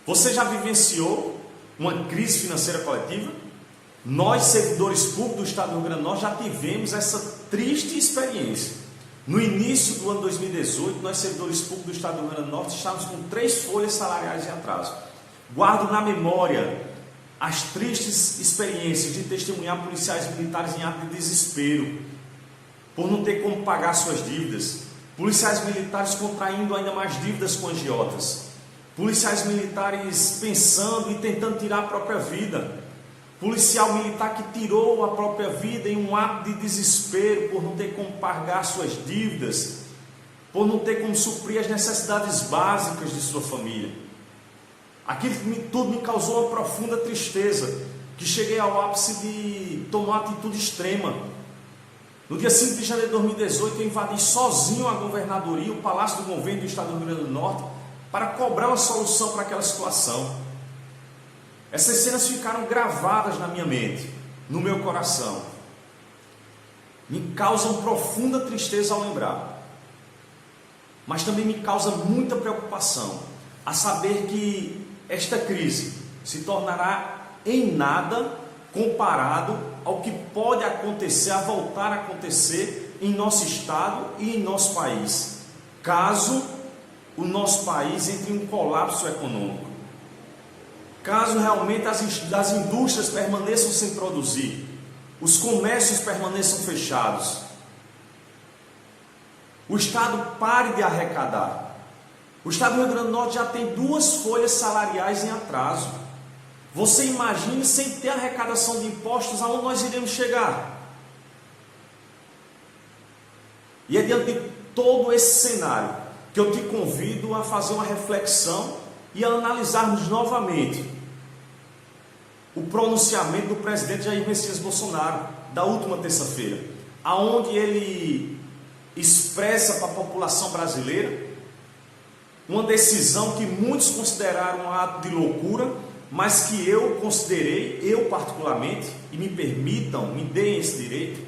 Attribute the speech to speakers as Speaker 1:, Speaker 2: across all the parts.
Speaker 1: Você já vivenciou uma crise financeira coletiva? Nós, servidores públicos do Estado do Rio Grande do Norte, já tivemos essa triste experiência. No início do ano 2018, nós, servidores públicos do Estado do Rio Grande do Norte, estávamos com 3 folhas salariais em atraso. Guardo na memória as tristes experiências de testemunhar policiais militares em ato de desespero, por não ter como pagar suas dívidas. Policiais militares contraindo ainda mais dívidas com agiotas. Policiais militares pensando e tentando tirar a própria vida. Policial militar que tirou a própria vida em um ato de desespero por não ter como pagar suas dívidas, por não ter como suprir as necessidades básicas de sua família. Aquilo tudo me causou uma profunda tristeza, que cheguei ao ápice de tomar uma atitude extrema. No dia 5 de janeiro de 2018, eu invadi sozinho a governadoria, o Palácio do Governo do Estado do Rio Grande do Norte, para cobrar uma solução para aquela situação. Essas cenas ficaram gravadas na minha mente, no meu coração. Me causam profunda tristeza ao lembrar. Mas também me causa muita preocupação a saber que esta crise se tornará em nada comparado ao que pode acontecer, a voltar a acontecer em nosso estado e em nosso país, caso o nosso país entre em um colapso econômico, caso realmente as indústrias permaneçam sem produzir, os comércios permaneçam fechados, o Estado pare de arrecadar. O Estado do Rio Grande do Norte já tem 2 folhas salariais em atraso. Você imagine, sem ter arrecadação de impostos, aonde nós iremos chegar? E é diante de todo esse cenário que eu te convido a fazer uma reflexão e a analisarmos novamente o pronunciamento do presidente Jair Messias Bolsonaro, da última terça-feira, aonde ele expressa para a população brasileira uma decisão que muitos consideraram um ato de loucura, mas que eu considerei, eu particularmente, e me permitam, me deem esse direito,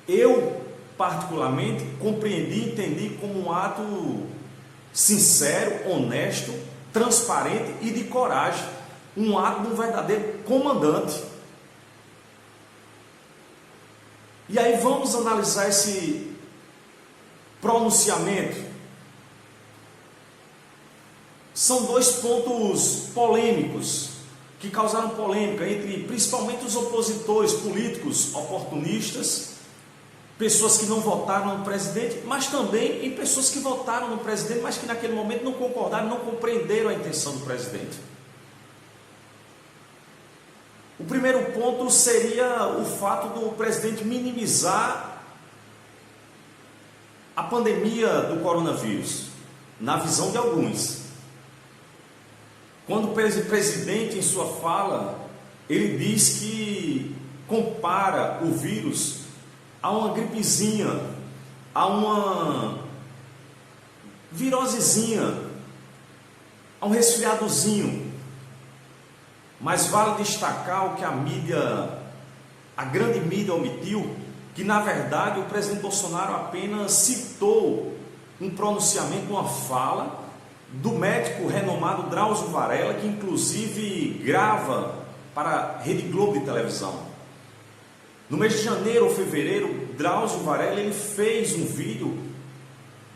Speaker 1: eu particularmente compreendi e entendi como um ato sincero, honesto, transparente e de coragem, um ato de um verdadeiro comandante. E aí vamos analisar esse pronunciamento. São 2 pontos polêmicos, que causaram polêmica entre principalmente os opositores políticos oportunistas, pessoas que não votaram no presidente, mas também em pessoas que votaram no presidente, mas que naquele momento não concordaram, não compreenderam a intenção do presidente. O primeiro ponto seria o fato do presidente minimizar a pandemia do coronavírus, na visão de alguns. Quando o presidente, em sua fala, ele diz que compara o vírus a uma gripezinha, a uma virosezinha, a um resfriadozinho. Mas vale destacar o que a grande mídia omitiu, que na verdade o presidente Bolsonaro apenas citou um pronunciamento, uma fala do médico renomado Drauzio Varella, que inclusive grava para a Rede Globo de televisão. No mês de janeiro ou fevereiro, Drauzio Varella ele fez um vídeo,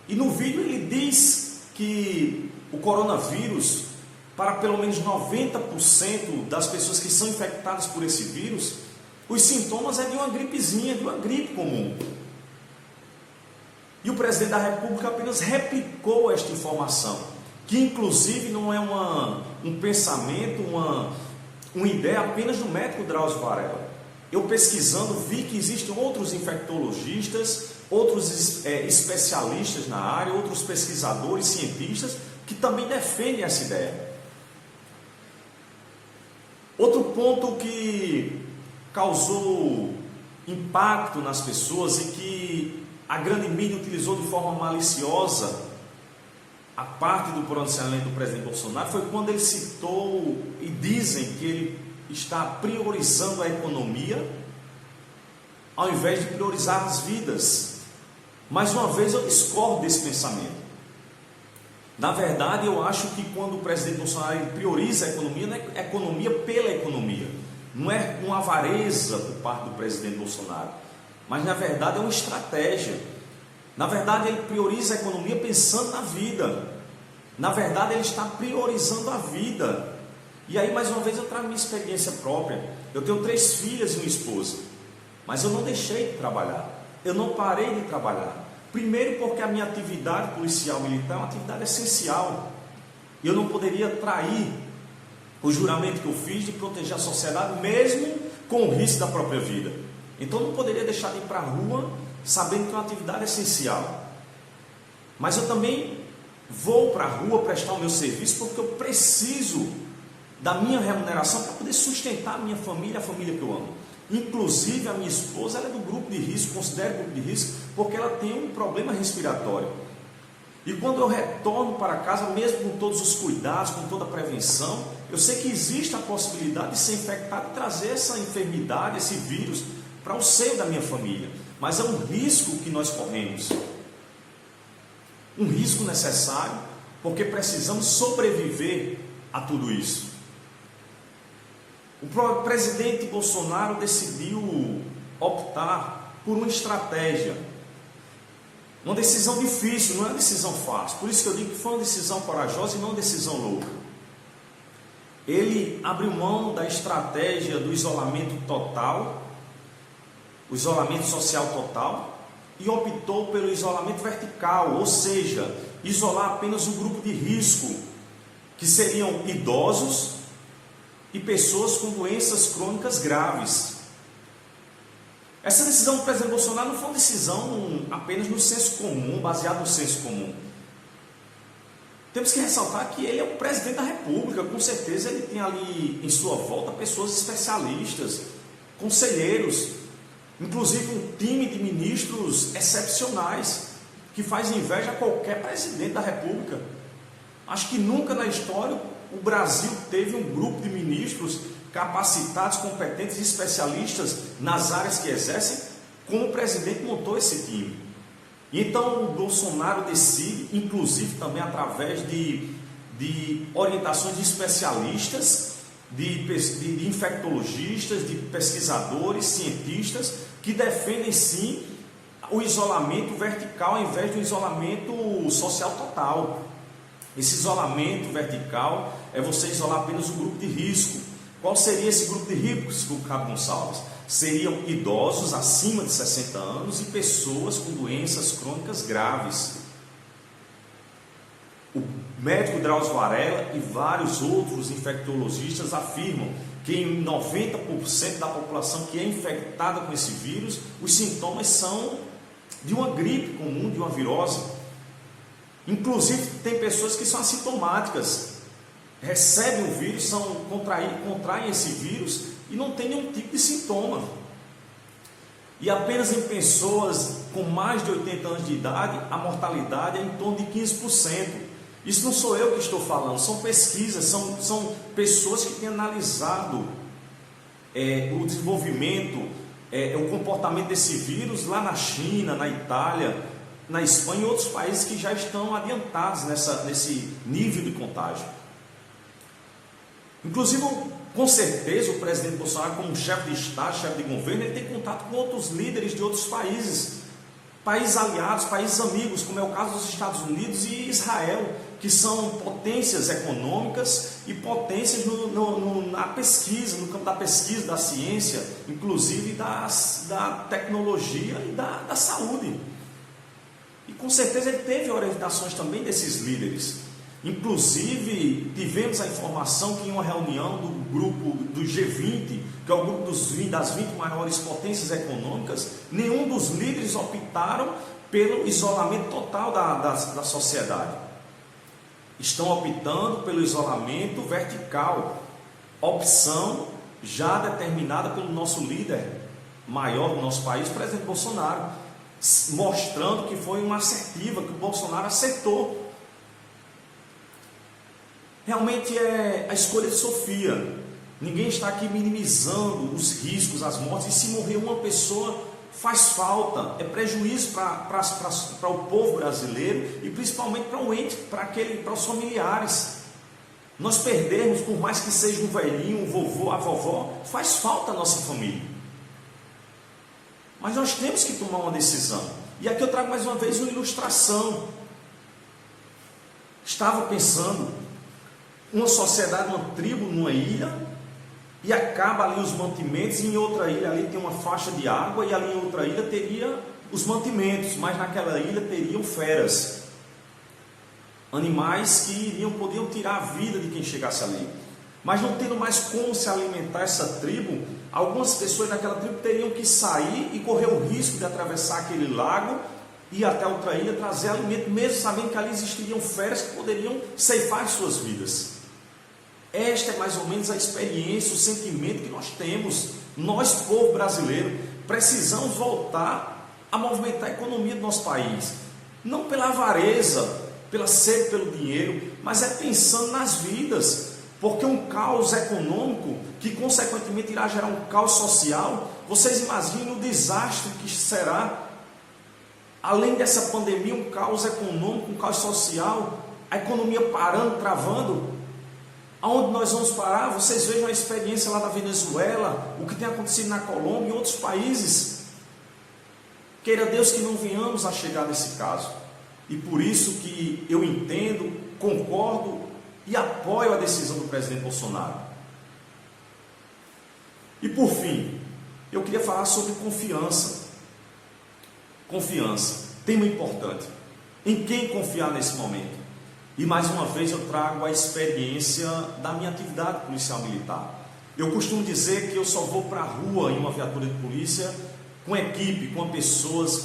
Speaker 1: e no vídeo ele diz que o coronavírus, para pelo menos 90% das pessoas que são infectadas por esse vírus, os sintomas é de uma gripezinha, de uma gripe comum. E o presidente da República apenas replicou esta informação, que inclusive não é um pensamento, uma ideia apenas do médico Drauzio Varella. Eu pesquisando vi que existem outros infectologistas, outros especialistas na área, outros pesquisadores, cientistas, que também defendem essa ideia. Outro ponto que causou impacto nas pessoas e que a grande mídia utilizou de forma maliciosa a parte do pronunciamento do presidente Bolsonaro foi quando ele citou e dizem que ele está priorizando a economia ao invés de priorizar as vidas. Mais uma vez eu discordo desse pensamento. Na verdade, eu acho que quando o presidente Bolsonaro prioriza a economia, não é economia pela economia, não é uma avareza por parte do presidente Bolsonaro, mas na verdade é uma estratégia. Na verdade, ele prioriza a economia pensando na vida. Na verdade, ele está priorizando a vida. E aí, mais uma vez, eu trago minha experiência própria. Eu tenho 3 filhas e uma esposa, mas eu não deixei de trabalhar, eu não parei de trabalhar. Primeiro porque a minha atividade policial militar é uma atividade essencial. Eu não poderia trair o juramento que eu fiz de proteger a sociedade, mesmo com o risco da própria vida. Então eu não poderia deixar de ir para a rua, sabendo que é uma atividade essencial. Mas eu também vou para a rua prestar o meu serviço porque eu preciso da minha remuneração para poder sustentar a minha família, a família que eu amo. Inclusive a minha esposa, ela é do grupo de risco, considero grupo de risco, porque ela tem um problema respiratório. E quando eu retorno para casa, mesmo com todos os cuidados, com toda a prevenção, eu sei que existe a possibilidade de ser infectado e trazer essa enfermidade, esse vírus, para o seio da minha família. Mas é um risco que nós corremos. Um risco necessário, porque precisamos sobreviver a tudo isso. O presidente Bolsonaro decidiu optar por uma estratégia, uma decisão difícil, não é uma decisão fácil. Por isso que eu digo que foi uma decisão corajosa e não uma decisão louca. Ele abriu mão da estratégia do isolamento total, o isolamento social total, e optou pelo isolamento vertical, ou seja, isolar apenas um grupo de risco, que seriam idosos e pessoas com doenças crônicas graves. Essa decisão do presidente Bolsonaro não foi uma decisão apenas no senso comum, baseada no senso comum. Temos que ressaltar que ele é o presidente da República, com certeza ele tem ali em sua volta pessoas especialistas, conselheiros, inclusive um time de ministros excepcionais, que faz inveja a qualquer presidente da República. Acho que nunca na história o Brasil teve um grupo de ministros capacitados, competentes e especialistas nas áreas que exercem, como o presidente montou esse time. Então o Bolsonaro decide, inclusive também através de orientações de especialistas, de infectologistas, de pesquisadores, cientistas, que defendem sim o isolamento vertical ao invés do isolamento social total. Esse isolamento vertical é você isolar apenas um grupo de risco. Qual seria esse grupo de risco, Cabo Gonçalves? Seriam idosos acima de 60 anos e pessoas com doenças crônicas graves. O médico Drauzio Varela e vários outros infectologistas afirmam que em 90% da população que é infectada com esse vírus, os sintomas são de uma gripe comum, de uma virose. Inclusive tem pessoas que são assintomáticas, recebem o vírus, contraem esse vírus e não tem nenhum tipo de sintoma. E apenas em pessoas com mais de 80 anos de idade, a mortalidade é em torno de 15%. Isso não sou eu que estou falando, são pesquisas, são pessoas que têm analisado o desenvolvimento, o comportamento desse vírus lá na China, na Itália, na Espanha e outros países que já estão adiantados nesse nível de contágio. Inclusive, com certeza, o presidente Bolsonaro, como chefe de Estado, chefe de governo, ele tem contato com outros líderes de outros países, países aliados, países amigos, como é o caso dos Estados Unidos e Israel, que são potências econômicas e potências na pesquisa, no campo da pesquisa, da ciência, inclusive da tecnologia e da saúde. E com certeza ele teve orientações também desses líderes. Inclusive, tivemos a informação que em uma reunião do grupo do G20, que é o grupo das 20 maiores potências econômicas, nenhum dos líderes optaram pelo isolamento total da sociedade. Estão optando pelo isolamento vertical, opção já determinada pelo nosso líder maior do nosso país, o presidente Bolsonaro, mostrando que foi uma assertiva, que o Bolsonaro acertou. Realmente é a escolha de Sofia. Ninguém está aqui minimizando os riscos, as mortes, e se morrer uma pessoa faz falta, é prejuízo para o povo brasileiro e principalmente para o ente, para os familiares. Nós perdermos, por mais que seja um velhinho, um vovô, a vovó, faz falta a nossa família. Mas nós temos que tomar uma decisão. E aqui eu trago mais uma vez uma ilustração. Estava pensando, uma sociedade, uma tribo numa ilha, e acaba ali os mantimentos, e em outra ilha ali tem uma faixa de água, e ali em outra ilha teria os mantimentos, mas naquela ilha teriam feras, animais que podiam tirar a vida de quem chegasse ali. Mas não tendo mais como se alimentar essa tribo, algumas pessoas daquela tribo teriam que sair e correr o risco de atravessar aquele lago, ir até outra ilha, trazer alimento, mesmo sabendo que ali existiriam feras que poderiam ceifar suas vidas. Esta é mais ou menos a experiência, o sentimento que nós temos. Nós, povo brasileiro, precisamos voltar a movimentar a economia do nosso país. Não pela avareza, pela sede pelo dinheiro, mas é pensando nas vidas. Porque um caos econômico, que consequentemente irá gerar um caos social, vocês imaginem o desastre que será, além dessa pandemia, um caos econômico, um caos social, a economia parando, travando. Aonde nós vamos parar? Vocês vejam a experiência lá da Venezuela, o que tem acontecido na Colômbia e em outros países. Queira Deus que não venhamos a chegar nesse caso. E por isso que eu entendo, concordo e apoio a decisão do presidente Bolsonaro. E por fim, eu queria falar sobre confiança. Confiança, tema importante. Em quem confiar nesse momento? E mais uma vez eu trago a experiência da minha atividade policial militar. Eu costumo dizer que eu só vou para a rua em uma viatura de polícia com equipe, com pessoas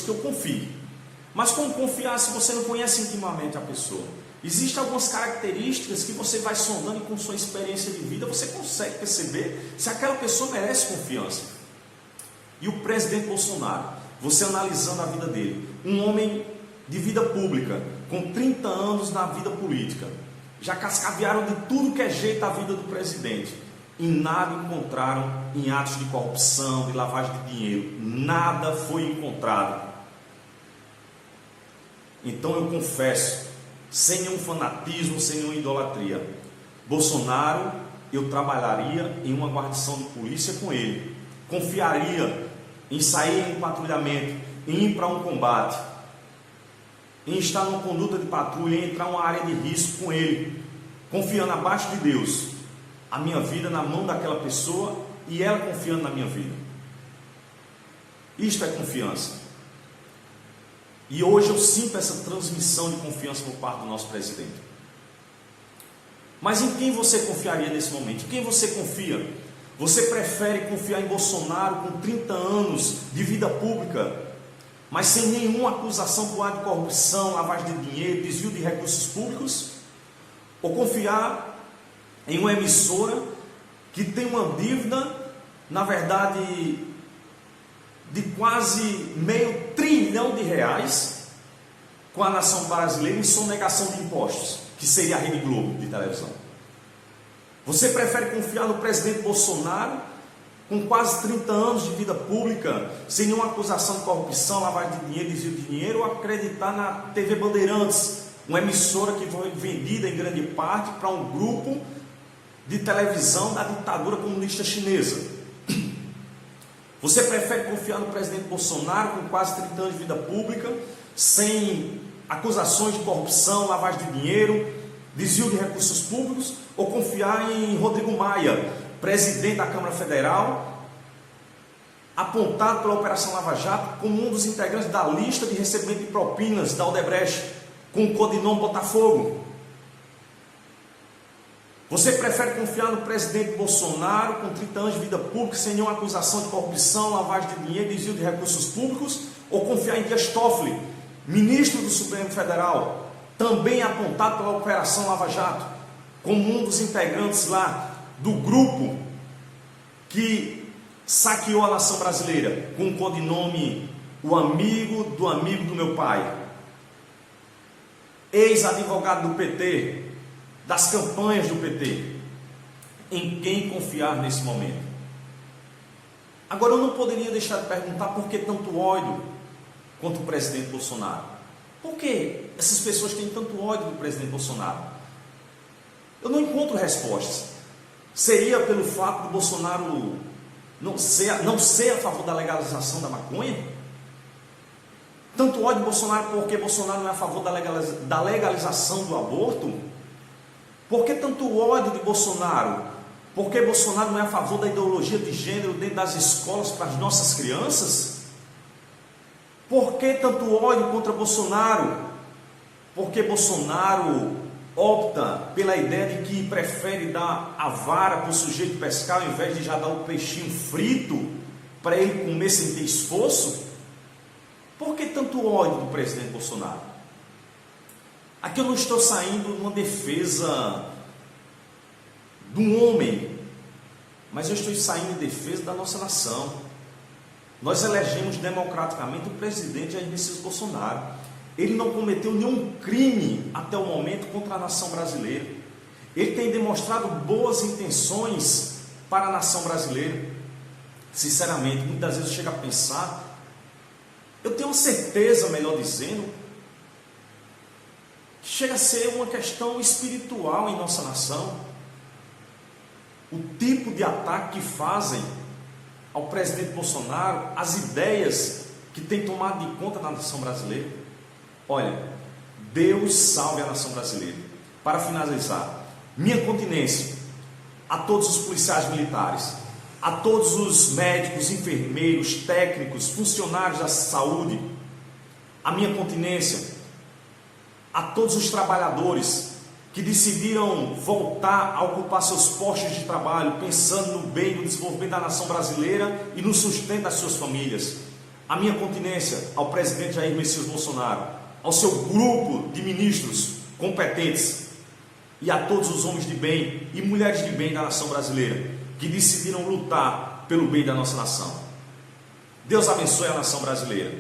Speaker 1: que eu confio. Mas como confiar se você não conhece intimamente a pessoa? Existem algumas características que você vai sondando e com sua experiência de vida você consegue perceber se aquela pessoa merece confiança. E o presidente Bolsonaro, você analisando a vida dele, um homem de vida pública, com 30 anos na vida política, já cascavearam de tudo que é jeito a vida do presidente, e nada encontraram em atos de corrupção, de lavagem de dinheiro, nada foi encontrado. Então eu confesso, sem nenhum fanatismo, sem nenhuma idolatria, Bolsonaro, eu trabalharia em uma guarnição de polícia com ele, confiaria em sair em um patrulhamento, em ir para um combate, em estar numa conduta de patrulha, em entrar em uma área de risco com ele, confiando abaixo de Deus, a minha vida na mão daquela pessoa e ela confiando na minha vida. Isto é confiança. E hoje eu sinto essa transmissão de confiança por parte do nosso presidente. Mas em quem você confiaria nesse momento? Em quem você confia? Você prefere confiar em Bolsonaro com 30 anos de vida pública, mas sem nenhuma acusação por ato de corrupção, lavagem de dinheiro, desvio de recursos públicos? Ou confiar em uma emissora que tem uma dívida, na verdade, de quase R$500 bilhão com a nação brasileira em sonegação de impostos, que seria a Rede Globo de televisão? Você prefere confiar no presidente Bolsonaro, com quase 30 anos de vida pública, sem nenhuma acusação de corrupção, lavagem de dinheiro, desvio de dinheiro, ou acreditar na TV Bandeirantes, uma emissora que foi vendida em grande parte para um grupo de televisão da ditadura comunista chinesa? Você prefere confiar no presidente Bolsonaro, com quase 30 anos de vida pública, sem acusações de corrupção, lavagem de dinheiro, desvio de recursos públicos, ou confiar em Rodrigo Maia, presidente da Câmara Federal, apontado pela Operação Lava Jato como um dos integrantes da lista de recebimento de propinas da Odebrecht, com o codinome Botafogo? Você prefere confiar no presidente Bolsonaro, com 30 anos de vida pública, sem nenhuma acusação de corrupção, lavagem de dinheiro, desvio de recursos públicos, ou confiar em Dias Toffoli, ministro do Supremo Federal, também apontado pela Operação Lava Jato, como um dos integrantes lá do grupo que saqueou a nação brasileira, com o codinome o amigo do meu pai, ex-advogado do PT, das campanhas do PT? Em quem confiar nesse momento? Agora, eu não poderia deixar de perguntar por que tanto ódio contra o presidente Bolsonaro. Por que essas pessoas têm tanto ódio do presidente Bolsonaro? Eu não encontro respostas. Seria pelo fato de Bolsonaro não ser a favor da legalização da maconha? Tanto ódio de Bolsonaro porque Bolsonaro não é a favor da legalização do aborto? Por que tanto ódio de Bolsonaro? Porque Bolsonaro não é a favor da ideologia de gênero dentro das escolas para as nossas crianças? Por que tanto ódio contra Bolsonaro? Porque Bolsonaro opta pela ideia de que prefere dar a vara para o sujeito pescar ao invés de já dar o peixinho frito para ele comer sem ter esforço? Por que tanto ódio do presidente Bolsonaro? Aqui eu não estou saindo numa defesa de um homem, mas eu estou saindo em defesa da nossa nação. Nós elegemos democraticamente o presidente Jair Messias Bolsonaro. Ele não cometeu nenhum crime até o momento contra a nação brasileira. Ele tem demonstrado boas intenções para a nação brasileira. Sinceramente, muitas vezes eu chego a pensar, eu tenho certeza, melhor dizendo, que chega a ser uma questão espiritual em nossa nação. O tipo de ataque que fazem ao presidente Bolsonaro, as ideias que tem tomado de conta da nação brasileira. Olha, Deus salve a nação brasileira. Para finalizar, minha continência a todos os policiais militares, a todos os médicos, enfermeiros, técnicos, funcionários da saúde, a minha continência a todos os trabalhadores que decidiram voltar a ocupar seus postos de trabalho, pensando no bem, no desenvolvimento da nação brasileira e no sustento das suas famílias. A minha continência ao presidente Jair Messias Bolsonaro, ao seu grupo de ministros competentes e a todos os homens de bem e mulheres de bem da nação brasileira que decidiram lutar pelo bem da nossa nação. Deus abençoe a nação brasileira.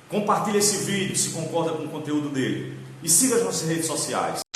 Speaker 1: Compartilhe esse vídeo se concorda com o conteúdo dele e siga as nossas redes sociais.